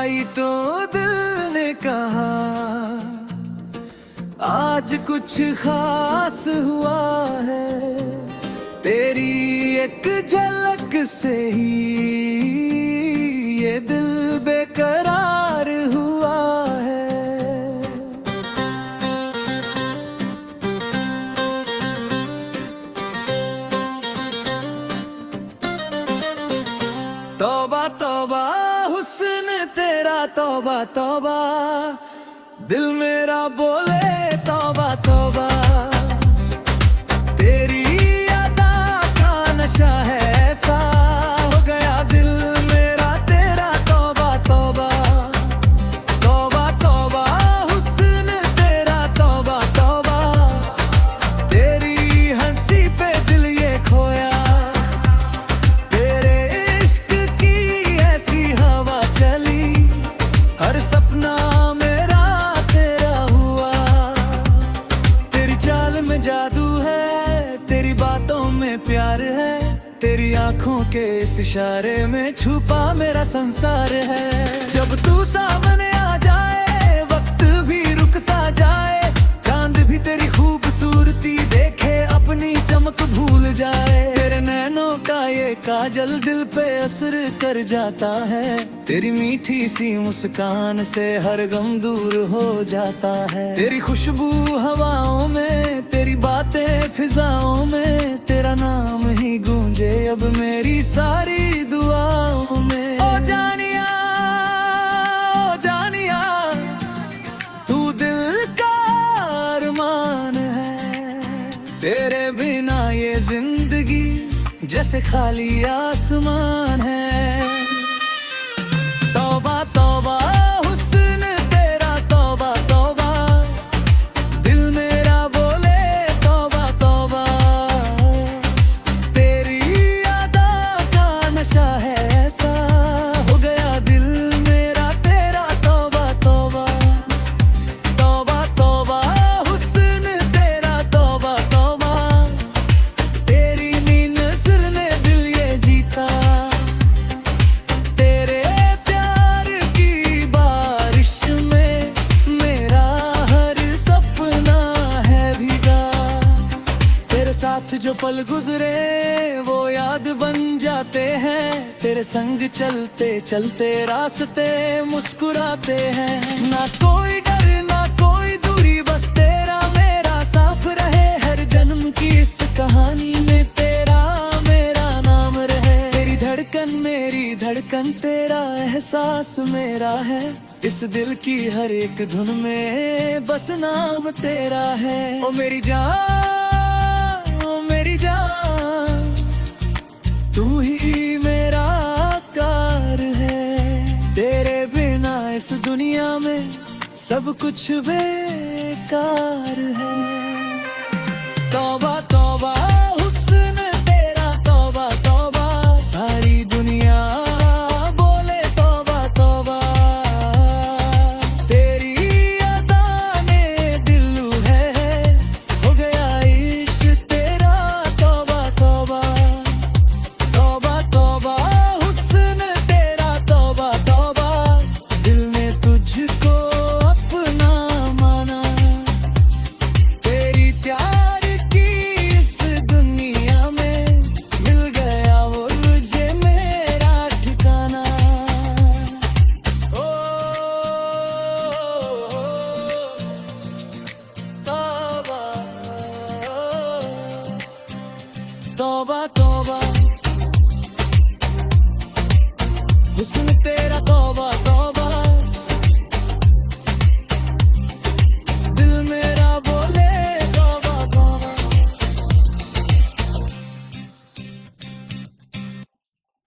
आई तो दिल ने कहा आज कुछ खास हुआ है, तेरी एक झलक से ही ये दिल बेकरार हुआ है। तौबा तौबा हुस्न तेरा, तौबा तौबा दिल मेरा बोले तौबा तौबा। तेरी अदा का नशा है ऐसा, हो गया दिल मेरा तेरा तौबा तौबा। तौबा तौबा हुस्न तेरा, तौबा तौबा तेरी हंसी पे दिल ये खोया, तेरे इश्क की ऐसी हवा चली, हर सपना मेरा तेरा हुआ। तेरी चाल में जादू है, तेरी बातों में प्यार है, तेरी आंखों के इस इशारे में छुपा मेरा संसार है। जब तू सामने आ जाए वक्त भी रुक सा जाए, चांद भी तेरी खूबसूरती देखे अपनी चमक भूल जाए। तेरे नैनों का ये काजल दिल पे असर कर जाता है, तेरी मीठी सी मुस्कान से हर गम दूर हो जाता है। तेरी खुशबू हवाओं में, तेरी बातें फिजाओं में, तेरा नाम ही गूंजे अब मेरी सारी दुआओं में। ओ जानिया, ओ जानिया तू दिल का अरमान है, तेरे बिना ये जिंदगी जैसे खाली आसमान है। तौबा तौबा हुस्न तेरा, तौबा तौबा दिल मेरा बोले तौबा तौबा। तेरी अदा का नशा है ऐसा, हो गया दिल मेरा तेरा तौबा तौबा। तौबा तौबा हुस्न तेरा, तौबा तौबा तेरी नींद नज़र ने दिल ये जीता, तेरे प्यार की बारिश में मेरा हर सपना है भीगा। तेरे साथ जो पल गुजरे वो याद बन जाते हैं, तेरे संग चलते चलते रास्ते मुस्कुराते हैं। ना कोई डर ना कोई दूरी, बस तेरा मेरा साथ रहे, हर जन्म की इस कहानी में तेरा मेरा नाम रहे। तेरी धड़कन मेरी धड़कन, तेरा एहसास मेरा है, इस दिल की हर एक धुन में बस नाम तेरा है। ओ मेरी जान, ओ मेरी जान तू ही मेरा कार है, तेरे बिना इस दुनिया में सब कुछ बेकार है। तौबा तौबा हुस्न तेरा, तौबा तौबा सारी दुनिया बोले तौबा तौबा। तेरी अदा ने दिल है, हो गया इश्क तेरा तौबा तौबा। तौबा तौबा हुस्न तेरा, तौबा तौबा दिल ने तुझको अपना माना, तेरी प्यार की इस दुनिया में मिल गया वो मुझे मेरा ठिकाना। ओ तौबा तौबा तौबा हुस्न